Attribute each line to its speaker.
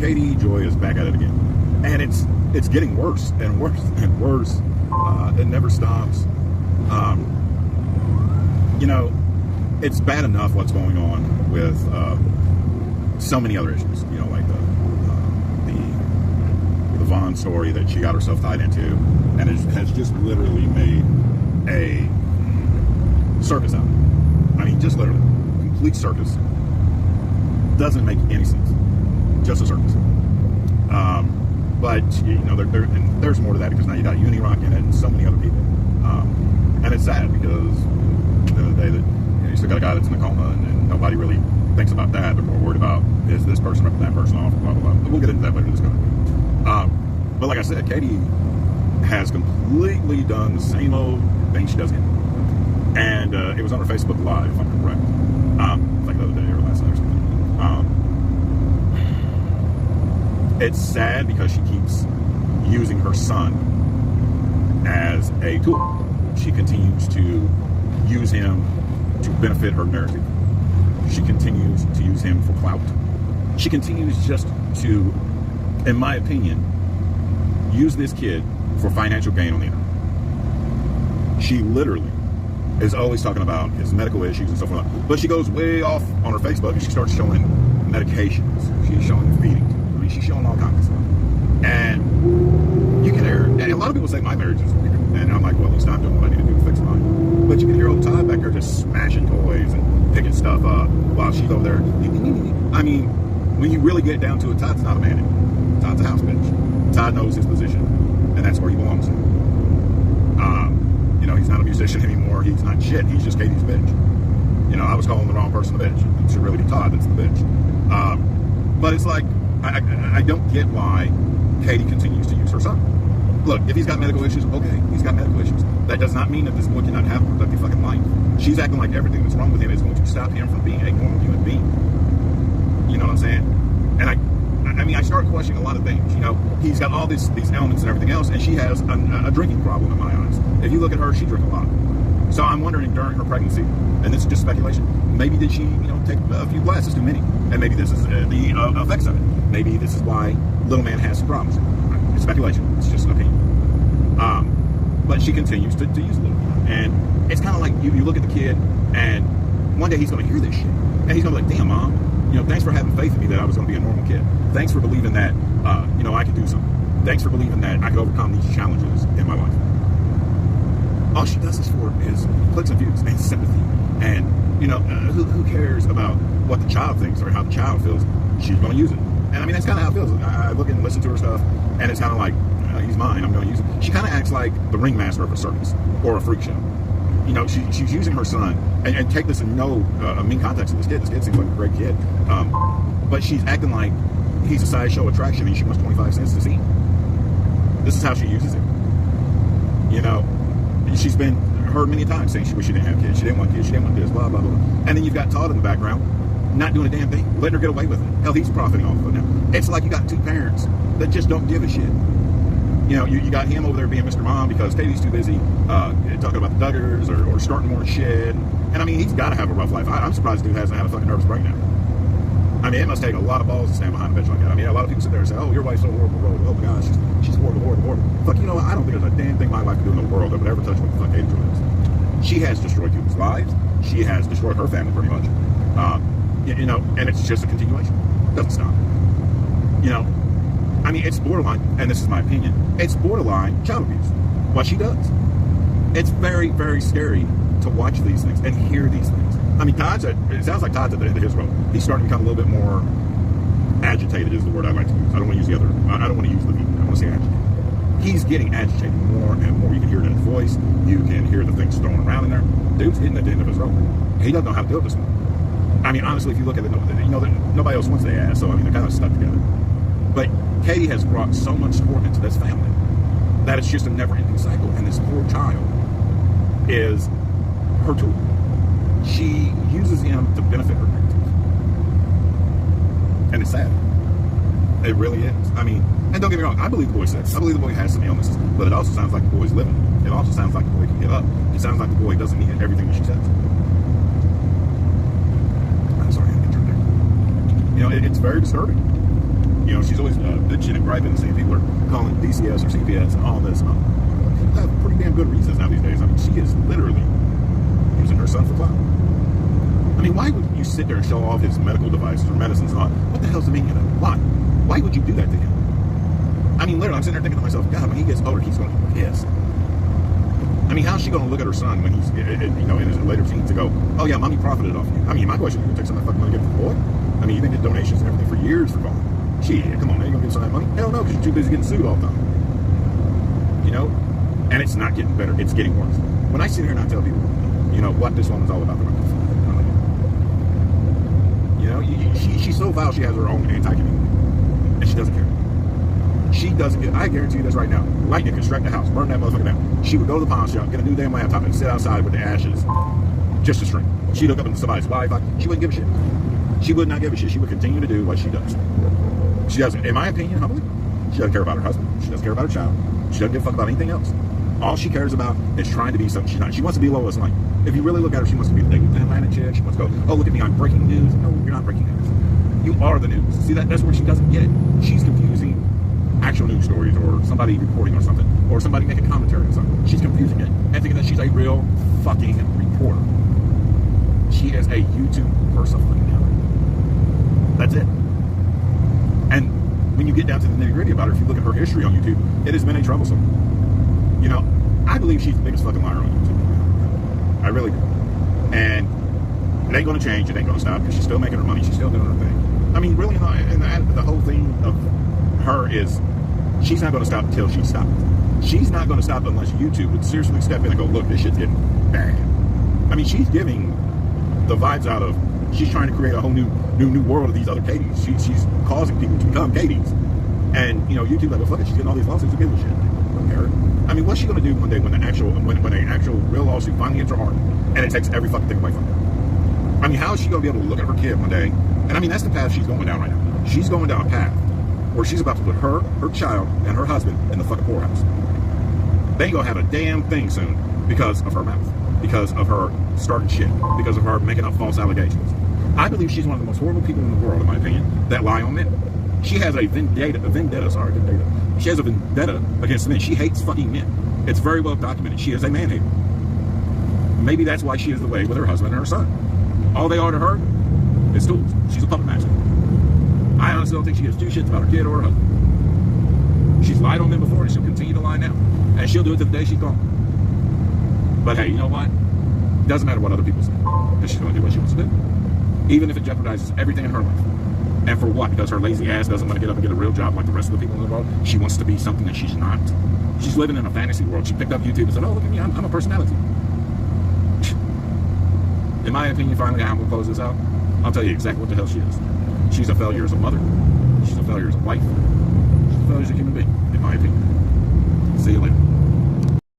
Speaker 1: Katie Joy is back at it again, and it's getting worse and worse and worse. It never stops. You know, it's bad enough what's going on with so many other issues. You know, like the Vaughn story that she got herself tied into, and it has just literally made a circus out of it. I mean, just literally, complete circus. Doesn't make any sense. Just a circus. But you know, there's more to that, because now you got Unirock in it and so many other people. And it's sad, because at the end of the day, that you still got a guy that's in a coma, and nobody really thinks about that. They're more worried about, is this person ripping that person off, blah blah blah. We'll get into that later in this conversation. But like I said, Katie has completely done the same old thing she does again. And it was on her Facebook Live, if I'm correct. Like the other day or last night or something. It's sad because she keeps using her son as a tool. She continues to use him to benefit her narrative. She continues to use him for clout. She continues just to, in my opinion, use this kid for financial gain on the internet. She literally is always talking about his medical issues and stuff like that. But she goes way off on her Facebook and she starts showing medications. She's showing feeding. I mean, she's showing all kinds of stuff. And you can hear, and a lot of people say my marriage is weird. And I'm like, well, at least I'm doing what I need to do to fix mine. But you can hear old Todd back there just smashing toys and picking stuff up while she's over there. I mean, when you really get down to it, Todd's not a man anymore. Todd's a house bitch. Todd knows his position, and that's where he belongs to. You know, he's not a musician anymore. He's not shit. He's just Katie's bitch. You know, I was calling the wrong person a bitch. It should really be Todd that's the bitch. But it's like, I don't get why Katie continues to use her son. Look, if he's got medical issues, okay, he's got medical issues. That does not mean that this boy cannot have a productive fucking life. She's acting like everything that's wrong with him is going to stop him from being a normal human being. You know what I'm saying? And I mean, I start questioning a lot of things. You know, he's got all these elements and everything else, and she has a drinking problem in my eyes. If you look at her, she drinks a lot. So I'm wondering, during her pregnancy, and this is just speculation, maybe did she, you know, take a few glasses too many? And maybe this is the effects of it. Maybe this is why little man has some problems. It's speculation. It's just an opinion. But she continues to use little man. And it's kind of like you look at the kid, and one day he's going to hear this shit. And he's going to be like, damn, Mom, you know, thanks for having faith in me that I was going to be a normal kid. Thanks for believing that, you know, I could do something. Thanks for believing that I could overcome these challenges in my life. All she does this for is clicks and views and sympathy. And, you know, who cares about what the child thinks or how the child feels? She's going to use it. And I mean, that's kind of how it feels. I look and listen to her stuff, and it's kind of like, he's mine, I'm going to use it. She kind of acts like the ringmaster of a circus or a freak show. You know, she's using her son, and take this in no mean context of this kid. This kid seems like a great kid. But she's acting like he's a sideshow attraction and she wants 25 cents to see him. This is how she uses it. You know, she's been heard many times saying she wished she didn't have kids. She didn't want kids. She didn't want this, blah, blah, blah. And then you've got Todd in the background, not doing a damn thing, letting her get away with it. Hell, he's profiting off of it now. It's like you got two parents that just don't give a shit. You know, you got him over there being Mr. Mom because Katie's too busy talking about the Duggars or starting more shit. And I mean, he's got to have a rough life. I'm surprised the dude hasn't had a fucking nervous breakdown. I mean, it must take a lot of balls to stand behind a bitch like that. I mean, a lot of people sit there and say, oh, your wife's so horrible, horrible. Oh my gosh, she's horrible, horrible, horrible. Fuck, you know what? I don't think there's a damn thing my wife can do in the world that would ever touch what the fuck Katie Joy is. She has destroyed people's lives. She has destroyed her family pretty much. You know, and it's just a continuation. It doesn't stop. You know, I mean, it's borderline, and this is my opinion, it's borderline child abuse, what she does. It's very, very scary to watch these things and hear these things. I mean, it sounds like Todd's at the end of his rope. He's starting to become a little bit more agitated is the word I like to use. I don't want to use the other, I don't want to use the V. I want to say agitated. He's getting agitated more and more. You can hear it in his voice. You can hear the things thrown around in there. Dude's getting at the end of his rope. He doesn't know how to deal with this one. I mean, honestly, if you look at it, you know, nobody else wants their ass, so I mean, they're kind of stuck together. But Katie has brought so much support into this family that it's just a never-ending cycle, and this poor child is her tool. She uses him to benefit her narrative. And it's sad. It really is. I mean, and don't get me wrong, I believe the boy's sick. I believe the boy has some illnesses, but it also sounds like the boy's living. It also sounds like the boy can get up. It sounds like the boy doesn't need everything that she says. I'm sorry, I didn't get there. You know, it's very disturbing. You know, she's always bitching and griping and saying people are calling DCS or CPS and all this. People have pretty damn good reasons now these days. I mean, she is literally using her son for clout. I mean, why would you sit there and show off his medical devices or medicines and all? What the hell's the meaning of that? Why? Why would you do that to him? I mean, literally, I'm sitting there thinking to myself, God, when he gets older, he's going to be pissed. I mean, how's she going to look at her son when he's, you know, in his later teens to go, oh yeah, mommy profited off you? I mean, my question is, you take some of that fucking money to get for the boy? I mean, you've been getting donations and everything for years for calling. Shit, come on, now you going to get some of that money? Hell no, because you're too busy getting sued all the time. You know? And it's not getting better, it's getting worse. When I sit here and I tell people, you know, what this woman's all about, they're like, you know, she's so vile, she has her own anti-community. And she doesn't care. She doesn't get, I guarantee you this right now. Lightning can strike the house, burn that motherfucker down. She would go to the pawn shop, get a new damn laptop, and sit outside with the ashes just to string. She'd look up into somebody's Wi-Fi. She wouldn't give a shit. She would not give a shit. She would continue to do what she does. She doesn't, in my opinion, humbly, she doesn't care about her husband. She doesn't care about her child. She doesn't give a fuck about anything else. All she cares about is trying to be something she's not. She wants to be Lois Lane. If you really look at her, she wants to be the Atlantic chick. She wants to go, oh, look at me, I'm breaking news. No, you're not breaking news. You are the news. See, that's where she doesn't get it. She's confusing actual news stories or somebody reporting or something, or somebody making commentary on something. She's confusing it and thinking that she's a real fucking reporter. She is a YouTube personality. That's it. And when you get down to the nitty-gritty about her, if you look at her history on YouTube, it has been a troublesome. You know, I believe she's the biggest fucking liar on YouTube. I really do. And it ain't going to change. It ain't going to stop because she's still making her money. She's still doing her thing. I mean, really, the whole thing of her is she's not going to stop until she stops. She's not going to stop unless YouTube would seriously step in and go, look, this shit's getting bad. I mean, she's giving the vibes out of, she's trying to create a whole new world of these other Katie's. She's causing people to become Katie's. And, you know, YouTube like, well, fuck it, she's getting all these lawsuits, who gives a shit? I don't care. I mean, what's she going to do one day when an actual real lawsuit finally hits her heart and it takes every fucking thing away from her? I mean, how is she going to be able to look at her kid one day? And I mean, that's the path she's going down right now. She's going down a path where she's about to put her child, and her husband in the fucking poorhouse. They ain't gonna have a damn thing soon because of her mouth, because of her starting shit, because of her making up false allegations. I believe she's one of the most horrible people in the world, in my opinion, that lie on men. She has a vendetta. She has a vendetta against men. She hates fucking men. It's very well documented. She is a man hater. Maybe that's why she is the way with her husband and her son. All they are to her is tools. She's a puppet master. I honestly don't think she gives two shits about her kid or her husband. She's lied on them before and she'll continue to lie now. And she'll do it to the day she's gone. But hey, you know what? It doesn't matter what other people say. Because she's going to do what she wants to do. Even if it jeopardizes everything in her life. And for what? Because her lazy ass doesn't want to get up and get a real job like the rest of the people in the world. She wants to be something that she's not. She's living in a fantasy world. She picked up YouTube and said, oh, look at me, I'm a personality. In my opinion, finally, I'm going to close this out. I'll tell you exactly what the hell she is. She's a failure as a mother. She's a failure as a wife. She's a failure as a human being, in my opinion. See you later.